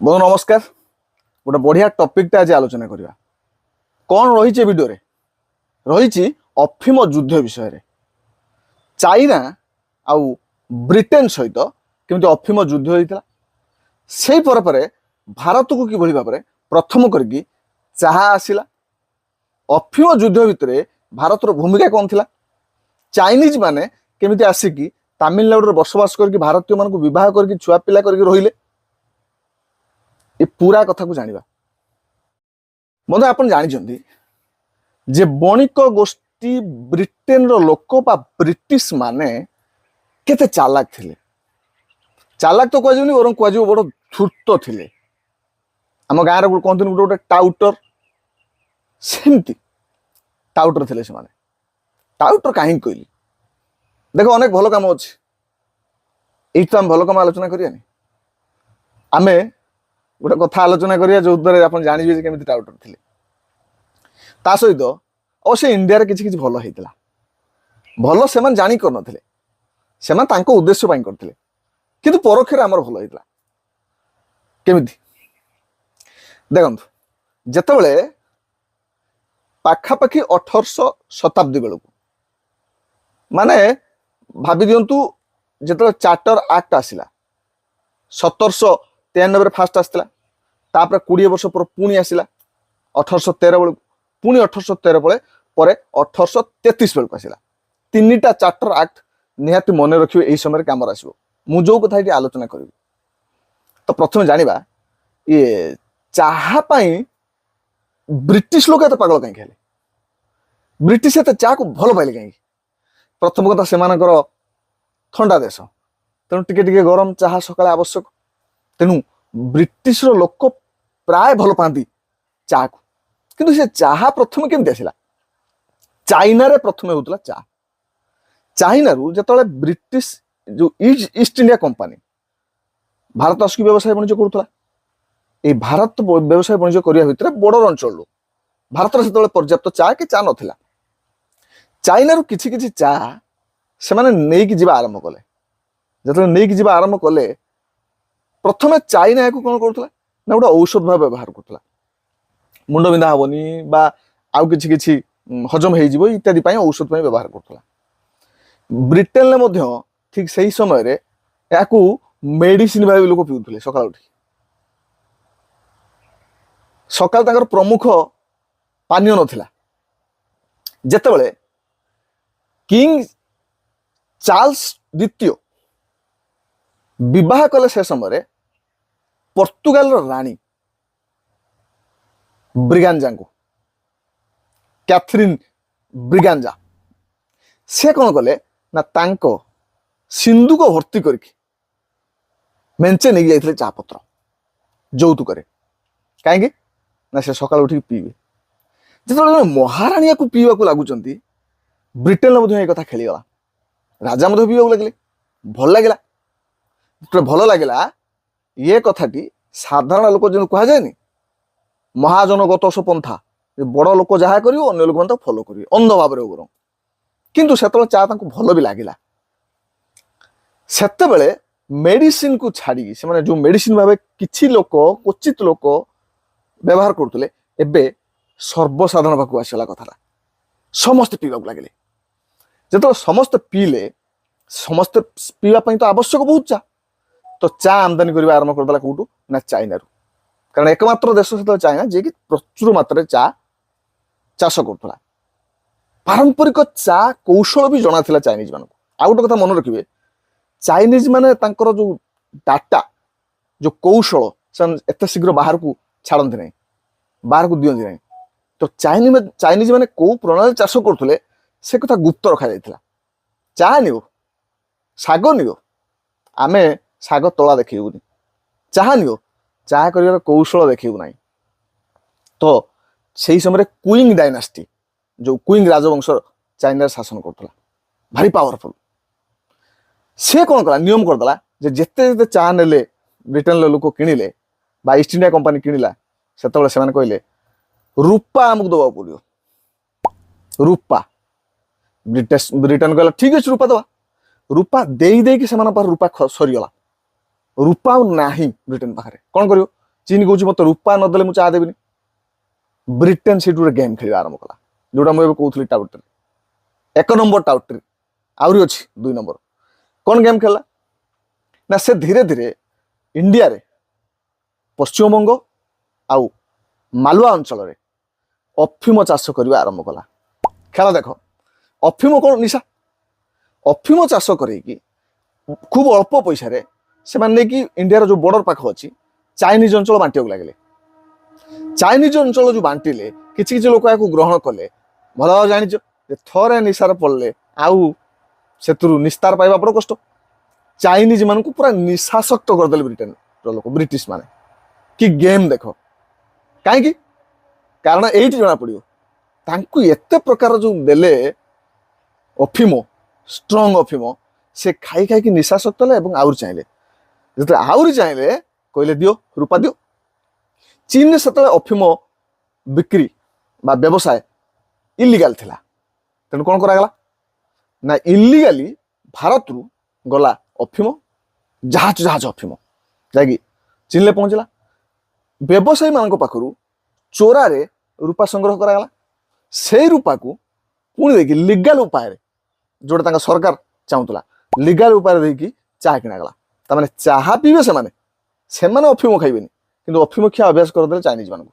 बंधु नमस्कार। गोटे बढ़िया टॉपिक आज आलोचना करवा कौन रही वीडियो रही अफीम युद्ध विषय चाइना आउ ब्रिटेन सहित केमती अफीम युद्ध होता से भारत को किभली भाव प्रथम करके चाहा आसला अफीम युद्ध भितर भारतर भूमिका कौन थी चाइनीज माने केमिति आसिकी तमिलनाडु बसवास करके भारतीय मान विवाह करके छुआ पिला करके रहिले ये पूरा कथा को जानिबा बंधु आपण जानी जे बणिक गोष्ठी ब्रिटेन रो लोक बा ब्रिटिश माने केते चालाक थिले। चालाक तो कहजोनी वरम कहजो बड़ धूर्त थिले। आम गाँव रे कहते गोटे टाउटर सेमती टाउटर थिले से माने टाउटर कहीं कहली देख अनेक भल काम अच्छे ये तो आम भल काम आलोचना करियानी आमे गोटे कथा आलोचना करिया जो द्वारा आप जानवे केमी टाउटर थिले ता सहित अवश्य इंडिया रे किछि किछि भल होइतिला भल से man जानी कर नथिले से man तांको उद्देश्य पाई करथिले किंतु परोक्ष रे हमर भल होइतिला केमिति देखंतु जेतेबेले पाखापाखि 1800 शताब्दी बेलू माने भाभी दिंतु जो चार्टर एक्ट आसला 1793 फास्ट आसला तापर 20 वर्ष पर पुणी आसला 1813 बेलू पुणी 1813 पर 1833 बेलू आसला तीनटा चार्टर एक्ट निहाती मन रखिए यही समय काम आसो मु जो कथा ये आलोचना करी तो प्रथम जानिबा ये चाहा पाई ब्रिटिश लोग एत पागल कहीं खेले ब्रिटिश एत चा को भल पाइले कहीं प्रथम कथा से ठंडा देश तेणु टिके गरम चाहा सकाଳେ आवश्यक तेणु ब्रिटिश रो लोक प्राय भल पाती चा को किंतु से चाहा प्रथम केमती आसला चाइना रे प्रथम होता चा चाइना रु जतले ब्रिटिश जो ईस्ट इंडिया कंपनी भारत आसिक व्यवसाय वाणिज्य करूला ये भारत व्यवसाय वाणिज्य करने भितर बॉर्डर अंचल भारत से पर्याप्त चा कि चा नथिला चाइना रु किछि किछि चा से माने नेकी जीवा आरंभ कले जतले नेकी जीवा आरंभ कले प्रथमे चाइना को कोन करथला ना गोटे औषध भाव व्यवहार करथला मुंड बिंधा हबनी बा आउ किछि किछि हजम हे जिवो इत्यादि पई औषध पई व्यवहार करथला ब्रिटेन ले मध्य ठीक सही समय रे याकू मेडिसिन भाव लोक पिउथले सकाळ उठी सकाळ ताकर प्रमुख पानीय नथिला जेतेबेले किंग चार्ल्स द्वितीय विवाह कले से समय पोर्तुगाल रानी ब्रिगांजा को कैथरीन ब्रिगांजा से कौन कले ना तांको सिंधु को भर्ती करके मेंचे नहीं जाइए चा पत्र यौतुक कहीं ना से सकाल उठ पीबे जो महाराणी को पीवा को लगुच ब्रिटेन ये कथा खेलीगला राजा मध्य पीवा लगे भल लगे भल लगे ये कथाटी साधारण लोक जो कह जाए महाजनगत पंथा बड़ लोक जहाँ कर अन्य लोक मैंने फॉलो करेंगे अंध भाव बर किंतु से चा भल भी लगे से मेडिसिन को छाड़ी से जो मेडिसिन भाव किसी लोक क्वचित लोक व्यवहार करते एबे सर्वसाधारण पाक आसला कथा समस्ते पीवा लगे जो समस्त पीले समस्ते पीवाई तो आवश्यक बहुत चा तो चा आमदानी करने आरंभ करदेला कौटू ना चाइना रू कारण एकमात्र देश से चाइना जी कि प्रचुर मात्रा चा चाष करुला पारंपरिक चा कौशल भी जना था चाइनीज मान आ गोटे कथा मन रखिए चाइनीज माने तांकर जो डाटा जो कौशल से एत शीघ्र बाहर को छाड़ती नहीं बाहर को दिखती नहीं तो चाइनीज माने कौ प्रणाली चाष करते से कथा गुप्त रखा जाइथिला चा नियो साग नियो आमे साग तला देखिबुनी चाहा नियो चाहा करिवार कौशल देखिबु नाही तो सही समय क्वींग डायनास्टी जो क्वींग राजवंश चाइना शासन करथला भारी पावरफुल से कौन कला नियम करदेला जे जेते जेते चा नेले ब्रिटेन लोक किणिले बा ईस्ट इंडिया कंपनी किणिला सेतबेले सेमाने कहले रूपा आमको दबा पड़ो रूपा ब्रिटेन कहला ठीक अच्छे रूपा दवा रूपा दे कि रूपा सरीगला रूपा ना ब्रिटेन पाखे कौन कर चीन कौच मत रूपा नदेले मुझे चाह देवी ब्रिटेन से गोटे गेम खेल आरंभ कला जोटा मुझे कहूली टाउटरी 1 नंबर टाउटरी आहरी अच्छी 2 नंबर कौन गेम खेला ना से धीरे धीरे इंडिया रे पश्चिमबंग आउ मालुआ अंचल रे अफिम चाष करने आरंभ कला खेल देख अफिम कौन निशा अफिम चाष करके खूब अल्प पैसा रे से इंडिया जो बॉर्डर पाख अच्छी चाइनीज अंचल बांटा लगे चाइनीज अंचल जो बांटिले किसी किसी लोक या ग्रहण कले भल भाव जाच थरे निशार पड़े आउ से निस्तार पाइबा बड़ कष्ट चाइनीज मान पूरा निशासक्त करदे ब्रिटेन लोक ब्रिटिश माने कि गेम देख कहीं कारण ये जना पड़ो तांकु एते प्रकार जो देले अफिम स्ट्रंग अफिम से खाई खाई निशासक्त हेले आउरी चाहिए जो आउरी चाहिए कहले दियो रूपा दियो चीन से अफिम बिक्री बा व्यवसाय इलिगाल थिला तेणु कौन करागला ना इलिगाली भारत रु गला अफिम जहाज जहाज अफिम जाकि चीन पहुंचला व्यवसायी मान पाखु चोरा रे रूपा संग्रह करागला से रूपा को पुणी देखिए लिगाल उपाय जोटा सरकार चाहूला लिगाल उपाय देखिए चाह किणागला तार चाह पीबे से अफिम खाइबेनि किंतु अफिम खिया अभ्यास करदे चाइनीज मान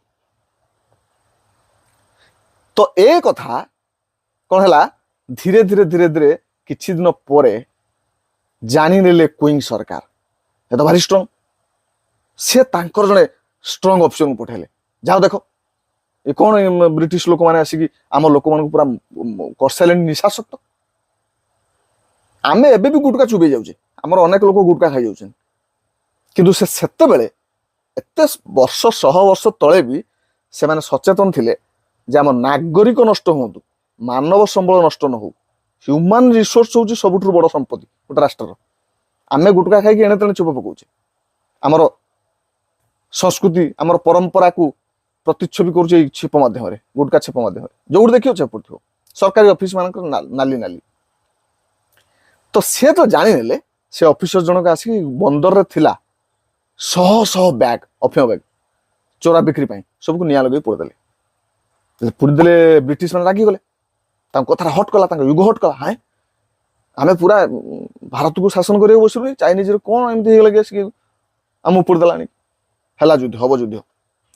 तो ए कथा कौन है धीरे धीरे धीरे धीरे किछि दिन परे जानी नेले क्वीन सरकार ये तो भारी स्ट्रंग से तांकर जने स्ट्रंग ऑप्शन पठेले जाओ देखो ये कौन ब्रिटिश लोक माने आसिकी आम लोक मान पूरा करसाले निशासक्त आमे एबे भी गुटका चुबे जाउचे हमर अनेक लोक गुटका खाई जाउछन किंतु से सेते बेले एते वर्ष 100 वर्ष तले भी से माने सचेतन थिले जे आम नागरिक नष्ट हो मानव संबल नष्ट न हो ह्यूमन रिसोर्स हूँ सबुठ बड़ संपत्ति गोटे राष्ट्र आमे गुटका खाई एणे तेणे चुप पकाउछे आमर संस्कृति आमर परंपरा को प्रतिच्छबि करुचे छेप माध्यम गुटका छेप माध्यम जो देखियो छेप थो सरकारी ऑफिस मान नाली नाली तो सी तो जानी नेले से ऑफिसर जनक आसिक बंदर रे थिला 100 बैग अफिम बैग चोरा बिक्री सबको निया लगे पोड़देले पोड़देले ब्रिटिश मैंने रागी गले कथा हट कला युग हट कला हाँ आम पूरा भारत को शासन कर बसुनी चाइनीज कौन एमती लगे आम पोड़देला है युद्ध हम युद्ध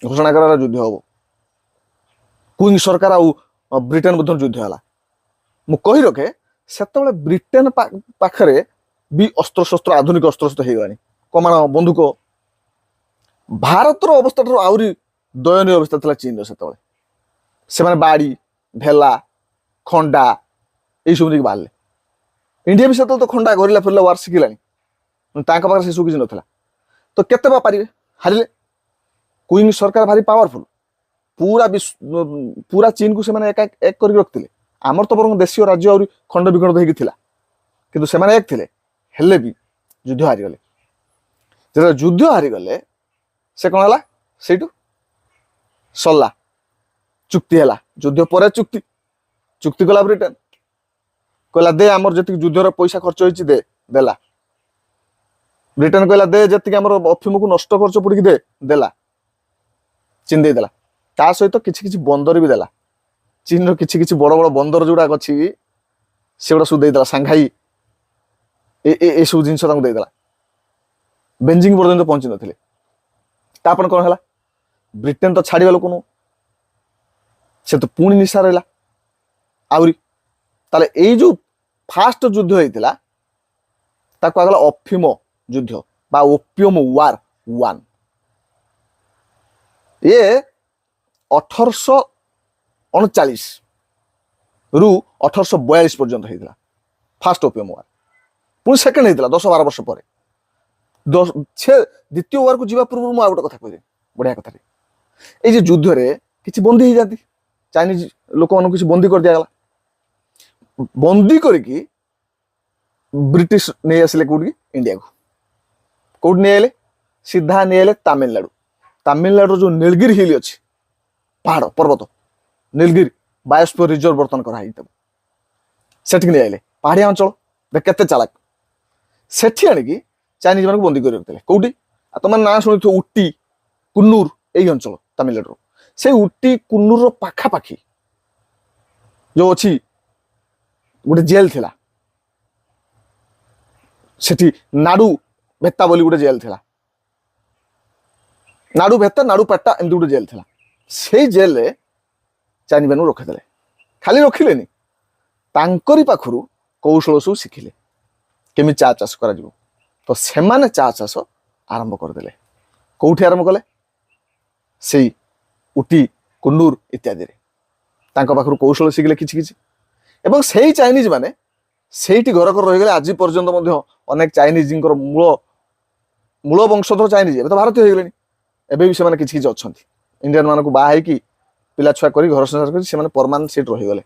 घोषणा कर युद्ध हम क्वीन सरकार आ ब्रिटेन मध्य युद्ध है मु कही रखे से ब्रिटेन पाखरे भी अस्त्र शस्त्र आधुनिक अस्त्र शस्त्र हो गलानी कमान बंदूक भारतर अवस्था आहरी दयनीय अवस्था था चीन से बाड़ी ढेला खंडा यही सब बाहर इंडिया भी से तो खंडा गरिला फिरला वार शिखिलानी पाखे से सब किसी नाला तो केते पारे हारिले क्वीन सरकार भारी पावरफुल पूरा पूरा चीन को से एक कर रखते आमर तो बरং देशीय राज्य आहरी खंड विखंड होगी किंतु से एक थे हेले भी युद्ध हारीगले जब युद्ध हारीगले से कौन है से सरला चुक्ति है युद्ध पर चुक्ति चुक्ति कला ब्रिटेन कहला दे आमर जी युद्धर पैसा खर्च होती दे देला ब्रिटेन कहला दे जी आम अफिम को नष्ट खर्च पड़ी दे देला चीन दे देला ता सहित किछि किछि बंदर भी देला चीन रो किछि किछि बड़ बड़ बंदर जोड़ा अच्छी से गुड़ा सब देदेला सांघाई ए सब जिन देदेला बेंजिंग पर्यंत पहुंची नथिले तापन कौन है ब्रिटेन तो छाड़ा लोक नु से तो पुणी निशा रहा आहरी ताले ए जो फास्ट युद्ध होता आगला अफिम युद्ध बा ओपियम वार 1 ये 1839 रु 1842 पर्यंत होता फास्ट ओपियम वार पुणी सेकेंड होता 10-12 वर्ष पर द्वितीय वार को जीवा पूर्व मुझे गोटे कथा कह बढ़िया कथा ये युद्ध रे किसी बंदी हो जाती चाइनीज लोक मान किसी बंदी कर दिया बंदी करके ब्रिटिश नहीं आसिले कौटी इंडिया को कौट नहीं आइले सीधा नहीं आइले तामिलनाडु तामिलनाडु जो नीलगिरी हिल अच्छी पहाड़ पर्वत नीलगिरी बायोस्फीयर रिजर्व बर्तन कराई सेठी नहीं आइले पहाड़िया अंचल देख केते चालाक सेठी आनिकी चाइनीज मान बंदी कर रखते कौटी तुम ना शुणी उटी କୁନ୍ନୁର ଏଇ ଅଞ୍ଚଳ ତାମିଲନାଡୁର ସେ ଉଟି କୁନ୍ନୁର ପାଖାପାଖି ଯୋଉ ଅଛି ଗୋଟେ ଜେଲ୍ ଥିଲା, ସେଠି ନାଡୁ ଭେତ୍ତା ବୋଲି ଗୋଟେ ଜେଲ୍ ଥିଲା, ନାଡୁ ଭେତ୍ତା ନାଡୁ ପେଟା ଏମିତି ଗୋଟେ ଜେଲ୍ ଥିଲା। ସେଇ ଜେଲରେ ଚାଇନିଜ ମାନଙ୍କୁ ରଖିଦେଲେ। ଖାଲି ରଖିଲେନି, ତାଙ୍କରି ପାଖରୁ କୌଶଳ ସବୁ ଶିଖିଲେ କେମିତି ଚା ଚାଷ କରାଯିବ। ତ ସେମାନେ ଚା ଚାଷ ଆରମ୍ଭ କରିଦେଲେ। କୋଉଠି ଆରମ୍ଭ କଲେ? ସେଇ ଉଟି କୁନ୍ନୁର ଇତ୍ୟାଦିରେ ତାଙ୍କ ପାଖରୁ କୌଶଳ ଶିଖିଲେ କିଛି କିଛି। ଏବଂ ସେଇ ଚାଇନିଜ ମାନେ ସେଇଠି ଘର ଘର ରହିଗଲେ। ଆଜି ପର୍ଯ୍ୟନ୍ତ ମଧ୍ୟ ଅନେକ ଚାଇନିଜଙ୍କର ମୂଳ ବଂଶଧର ଚାଇନିଜ ଏବେ ତ ଭାରତୀୟ ହେଇଗଲେଣି। ଏବେ ବି ସେମାନେ କିଛି କିଛି ଅଛନ୍ତି ଇଣ୍ଡିଆନ ମାନଙ୍କୁ ବାହା ହେଇକି ପିଲା ଛୁଆ କରି ଘର ସଂସାର କରି ସେମାନେ ପରମାନେଣ୍ଟ ସେଠି ରହିଗଲେ।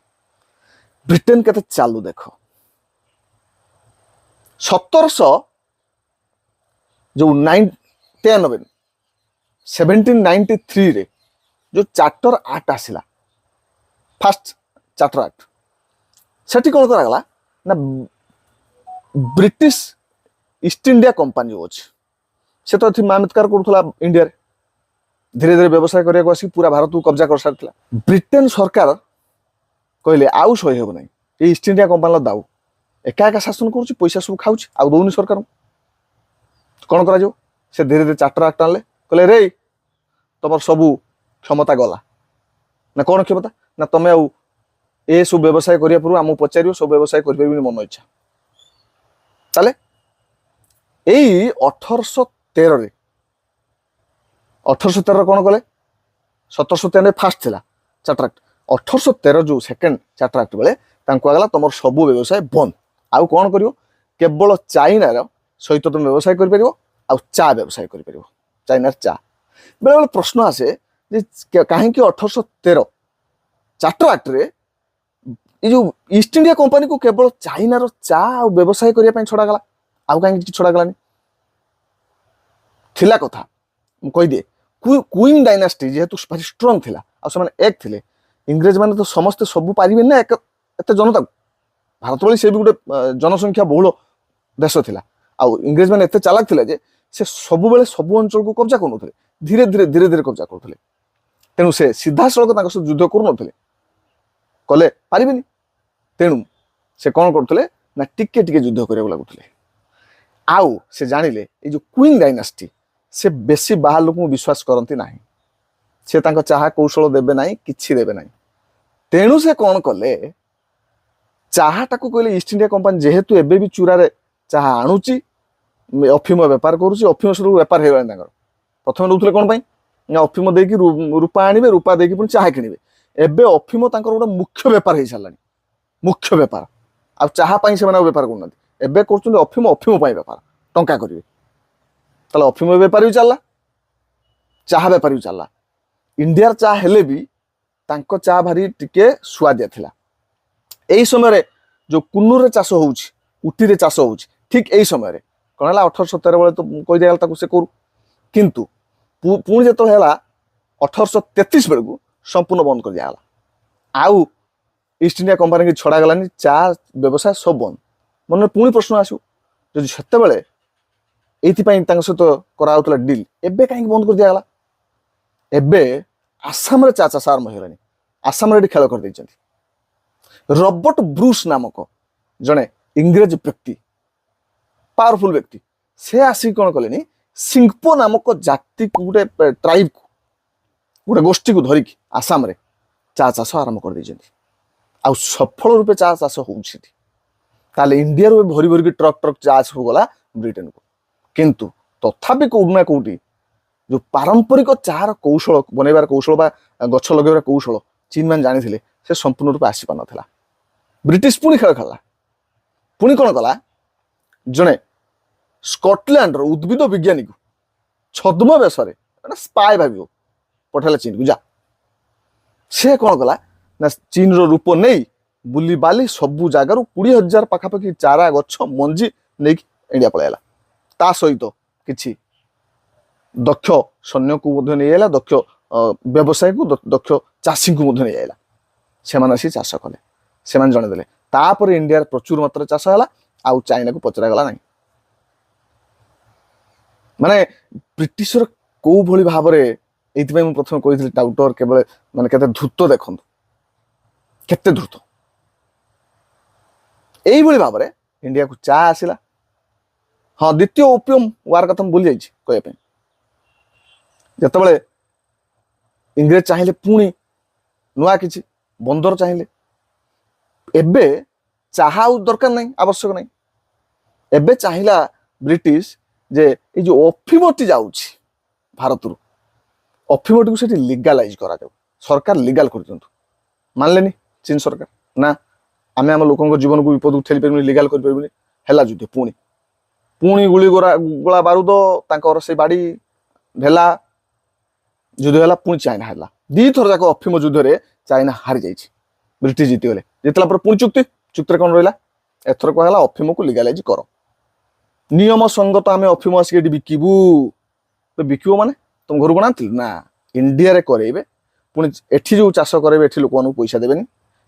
ବ୍ରିଟେନ କେତେ ଚାଲୁ ଦେଖ। 1793 जो चार्टर आक्ट आसला, फास्ट चार्टर आक्ट, सेठी कौन करागला ना ब्रिटिश ईस्ट इंडिया कंपनी जो अच्छे से तो मामितकार करूला इंडिया रे। धीरे धीरे व्यवसाय करने को आसिक पूरा भारत को कब्जा कर सारी। ब्रिटेन सरकार कहले आउ सही हेब ना ये ईस्ट इंडिया कंपानी दाऊ एका एका शासन करुच्ची पैसा सब खाऊँ आउ दौनी सरकार। कौन करा से धीरे धीरे चार्टर आक्ट आनले कहले रे तुम सबू क्षमता गला ना। कौन क्षमता ना तुम्हें आउ ए सब व्यवसाय करिया पूर्व आमको पचार सब व्यवसाय कर मन इच्छा चले। यही 1813 कौन कले 1793 फास्ट थिला चार्टर आक्ट। 1813 जो सेकेंड चार्टर आक्ट बेले गला तुम सबू व्यवसाय बंद। आउ कौन करियो केवल चाइनार सहित तुम व्यवसाय कर चा व्यवसाय कर चाइनार चा। बेले बेले प्रश्न आसे कहीं 1813 चार्टर आक्ट रे ये जो ईस्ट इंडिया कंपनी को केवल चाइनार चा व्यवसाय करने छड़ागला आउ कहीं छड़ागलानी थिला कथा कहीदे। क्वीन डायनास्टी जेहेतु भारी स्ट्रंग थिला आ से एक थिले इंग्रेज माने तो समस्ते सबू पारिबे ना एत जनता भारत भली से भी गोटे जनसंख्या बहुल देश थिला। आउ इंग्रेज माने एते चालाक थिला जे से सबु बेले सबु अंचल को कब्जा करुनथले, धीरे धीरे कब्जा करुथले। तेणु से सीधा सड़क तांको से युद्ध करुनथले कले पारिबेनी। तेणु से कौन करथले ना टिके टिके युद्ध करिया लागुथले। आउ से जानिले ए जो क्वीन डायनास्टी से बेसी बाहर लोक विश्वास करती ना, से तांको चाहा कौशल देबे नाही किछि देबे नाही। तेणु से कौन कले चाहाटा को कहले ईस्ट इंडिया कंपनी जेहेतु एबे भी चूरा रे चाहा आणुची अफिम बेपार करुची अफिम सब बेपार हे गला। प्रथम रोथले कौन पाई ना अफिम देकी रूपा आनिबे रूपा देकी पुणी चाहा किनिबे। एबे अफिम तांकर गोटे मुख्य बेपार हे सालानी, मुख्य बेपार। आ चाहा पाई से माने बेपार करना एबे करछुंते अफिम अफिम पाई बेपार टंका करिवे। ताले अफिम बेपार भी चलला चाहा बेपार भी चलला। इंडिया चा हेले भी तांको चा भारी टिके सुआदिया थिला। एई समय जो कुन्नूर चाष होउछि उटी चाष होउछि ठीक एई समय कौन है 1813 बेले तो कही दिया से करू किंतु पुणी जो है 1833 बेलू संपूर्ण बंद कर दिया। आउ ईस्ट इंडिया कंपनी की छड़ा गलानी चा व्यवसाय सब बंद। मन पुणी प्रश्न आसू जो से सहित कराला डिल एबे कहीं बंद कर दिया। एबे आसाम रे चा चाष आरंभ होगा। आसाम रे खेल कर देइछन्ति। रॉबर्ट ब्रूस नामक जड़े इंग्रेज व्यक्ति पावरफुल व्यक्ति से आसिक कौन कले सिंगपो नामक जाति को गोटे ट्राइब को गोटे गोष्ठी को धरिकी आसाम रे चा चाष आरंभ कर देइछन्ति। आ सफल रूपे चा चाष होउछि। ताले इंडिया रो भरी भरी ट्रक ट्रक चा हो गला ब्रिटेन को। किंतु तथापि कोउना ना कोउटी जो पारंपरिक चार कौशल बनैबार कौशल बा गछ लगेबार कौशल चीन मान जानी थे से संपूर्ण रूप आसी पार ना। ब्रिटिश पुणी खेल खेलला। पुणी कौन कला जड़े स्कटलैंड उद्भिद विज्ञानी को छद्म बेश स्पाए भाव पठेला चीन को जा। से कौन कला ना चीन रो रूप नहीं बुली बाली सबू जगार 20,000 पाखापाखि चारा गछ मंजी नहीं इंडिया पलाइला। ता सहित किछि दक्ष सैन्य को नहीं आला, दक्ष व्यवसाय को दक्ष चाषी को नहीं आला। से चाष कले से जणेदे। तापर इंडिया प्रचुर मात्रा चाष है आउ चाइना को पचरा गला नहीं। माने ब्रिटिशर କୋଉ ଭଳି ଭାବରେ ଏଇଥିପାଇଁ ମୁଁ ପ୍ରଥମେ କହିଥିଲି ଟାଉଟର କେବଳ ମାନେ କେତେ ଧୂର୍ତ୍ତ ଦେଖନ୍ତୁ, କେତେ ଧୂର୍ତ୍ତ। এইଭଳି ଭାବରେ ଇଣ୍ଡିଆକୁ ଚା ଆସିଲା। ହଁ, ଦ୍ୱିତୀୟ ଓପିୟମ ୱାର କଥା ମୁଁ ଭୁଲି ଯାଇଛି କହିବା ପାଇଁ। ଯେତେବେଳେ ଇଂରେଜ ଚାହିଁଲେ ପୁଣି ନୂଆ କିଛି ବନ୍ଦର ଚାହିଁଲେ, ଏବେ ଚାହା ଆଉ ଦରକାର ନାହିଁ, ଆବଶ୍ୟକ ନାହିଁ। ଏବେ ଚାହିଁଲା ବ୍ରିଟିଶ ଯେ ଏଇ ଯୋଉ ଅଫିମଟି ଯାଉଛି ଭାରତରୁ, ଅଫିମଟିକୁ ସେଠି ଲିଗାଲାଇଜ କରାଯାଉ, ସରକାର ଲିଗାଲ କରିଦିଅନ୍ତୁ। ମାନିଲେନି ଚୀନ ସରକାର, ନା ଆମେ ଆମ ଲୋକଙ୍କ ଜୀବନକୁ ବିପଦକୁ ଠେଲି ପାରିବୁନି, ଲିଗାଲ କରିପାରିବୁନି। ହେଲା ଯୁଦ୍ଧ, ପୁଣି ଗୁଳି ଗୋଳା ବାରୁଦ, ତାଙ୍କର ସେଇ ବାଡ଼ି ଢେଲା, ଯୁଦ୍ଧ ହେଲା। ପୁଣି ଚାଇନା ହେଲା। ଦିଥର ଯାକ ଅଫିମ ଯୁଦ୍ଧରେ ଚାଇନା ହାରି ଯାଇଛି, ବ୍ରିଟିଶ ଜିତିଗଲେ। ଜିତିଲା ପରେ ପୁଣି ଚୁକ୍ତିରେ କ'ଣ ରହିଲା? ଏଥର କୁହାଗଲା ଅଫିମକୁ ଲିଗାଲାଇଜ କର, ନିୟମ ସଙ୍ଗତ ଆମେ ଅଫିମ ଆସିକି ଏଠି ବିକିବୁ। ବିକିବ ମାନେ ତମ ଘରକୁ ଆଣିଥିଲୁ ନା, ଇଣ୍ଡିଆରେ କରେଇବେ। ପୁଣି ଏଠି ଯୋଉ ଚାଷ କରେଇବେ, ଏଠି ଲୋକମାନଙ୍କୁ ପଇସା ଦେବେନି,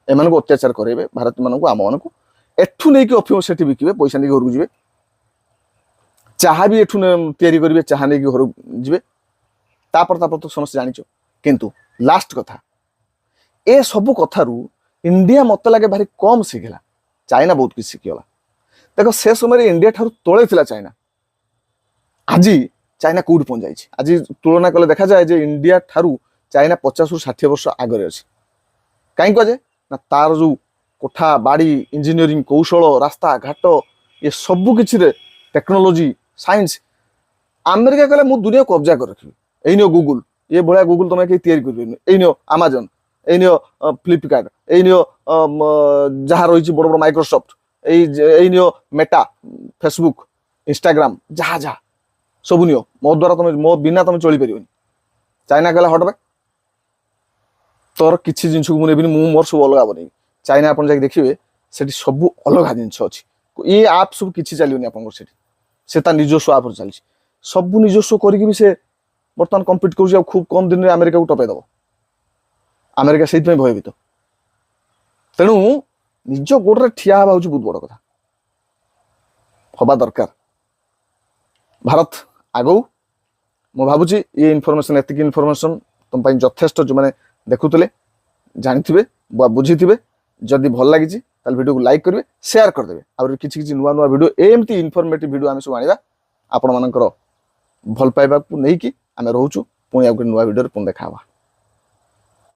ଏମାନଙ୍କୁ ଅତ୍ୟାଚାର କରେଇବେ, ଭାରତୀୟମାନଙ୍କୁ, ଆମମାନଙ୍କୁ। ଏଠୁ ନେଇକି ଅଫିମ ସେଠି ବିକିବେ, ପଇସା ନେଇକି ଘରକୁ ଯିବେ। ଚାହା ବି ଏଠୁ ତିଆରି କରିବେ, ଚାହା ନେଇକି ଘରକୁ ଯିବେ। ତାପରେ ତ ସମସ୍ତେ ଜାଣିଛ। କିନ୍ତୁ ଲାଷ୍ଟ କଥା, ଏ ସବୁ କଥାରୁ ଇଣ୍ଡିଆ ମତେ ଲାଗେ ଭାରି କମ୍ ଶିଖିଲା, ଚାଇନା ବହୁତ କିଛି ଶିଖିଗଲା। ଦେଖ, ସେ ସମୟରେ ଇଣ୍ଡିଆ ଠାରୁ ତଳେ ଥିଲା ଚାଇନା। ଆଜି ଚାଇନା କୋଉଠି ପହଞ୍ଚି ଯାଇଛି? ଆଜି ତୁଳନା କଲେ ଦେଖାଯାଏ ଯେ ଇଣ୍ଡିଆ ଠାରୁ ଚାଇନା 50ରୁ 60 ବର୍ଷ ଆଗରେ ଅଛି। କାହିଁକି କୁହାଯାଏ? ନା ତାର ଯୋଉ କୋଠା ବାଡ଼ି, ଇଞ୍ଜିନିୟରିଂ କୌଶଳ, ରାସ୍ତା ଘାଟ, ଏ ସବୁ କିଛିରେ ଟେକ୍ନୋଲୋଜି, ସାଇନ୍ସ। ଆମେରିକା କହିଲେ ମୁଁ ଦୁନିଆକୁ କବ୍ଜା କରି ରଖିବି, ଏଇ ନିଅ ଗୁଗୁଲ, ଏ ଭଳିଆ ଗୁଗୁଲ ତମେ କେହି ତିଆରି କରିପାରିବନି। ଏଇ ନିଅ ଆମାଜନ, ଏଇ ନିଅ ଫ୍ଲିପକାର୍ଟ, ଏଇ ନିଅ ଯାହା ରହିଛି ବଡ଼ ବଡ଼ ମାଇକ୍ରୋସଫ୍ଟ, ଏଇ ନିଅ ମେଟା, ଫେସବୁକ୍, ଇନଷ୍ଟାଗ୍ରାମ, ଯାହା ସବୁ ନିଅ, ମୋ ଦ୍ୱାରା ମୋ ବିନା ତମେ ଚଳିପାରିବନି। ଚାଇନା କହିଲା ହଟବେ, ତୋର କିଛି ଜିନିଷକୁ ମୁଁ ନେବିନି, ମୁଁ ମୋର ସବୁ ଅଲଗା ବନେଇବି। ଚାଇନା ଆପଣ ଯାଇକି ଦେଖିବେ, ସେଠି ସବୁ ଅଲଗା ଜିନିଷ ଅଛି। ଏ ଆପ୍ ସବୁ କିଛି ଚାଲିବନି ଆପଣଙ୍କର ସେଠି, ସେ ତା ନିଜସ୍ୱ ଆପ୍ରେ ଚାଲିଛି। ସବୁ ନିଜସ୍ୱ କରିକି ବି ସେ ବର୍ତ୍ତମାନ କମ୍ପିଟ୍ କରୁଛି, ଆଉ ଖୁବ୍ କମ୍ ଦିନରେ ଆମେରିକାକୁ ଟପେଇ ଦେବ। ଆମେରିକା ସେଇଥିପାଇଁ ଭୟଭୀତ। ତେଣୁ ନିଜ ଗୋଡ଼ରେ ଠିଆ ହେବା ହେଉଛି ବହୁତ ବଡ଼ କଥା, ହବା ଦରକାର। ଭାରତ ଆଗକୁ, ମୁଁ ଭାବୁଛି ଏ ଇନଫର୍ମେସନ୍, ଏତିକି ଇନଫର୍ମେସନ୍ ତମ ପାଇଁ ଯଥେଷ୍ଟ। ଯେଉଁମାନେ ଦେଖୁଥିଲେ ଜାଣିଥିବେ ବା ବୁଝିଥିବେ। ଯଦି ଭଲ ଲାଗିଛି ତାହେଲେ ଭିଡ଼ିଓକୁ ଲାଇକ୍ କରିବେ, ସେୟାର କରିଦେବେ। ଆହୁରି କିଛି ନୂଆ ଭିଡ଼ିଓ, ଏମିତି ଇନଫର୍ମେଟିଭ୍ ଭିଡ଼ିଓ ଆମେ ସବୁ ଆଣିବା ଆପଣମାନଙ୍କର ଭଲ ପାଇବାକୁ ନେଇକି। ଆମେ ରହୁଛୁ, ପୁଣି ଆଉ ଗୋଟେ ନୂଆ ଭିଡ଼ିଓରେ ପୁଣି ଦେଖା ହେବା।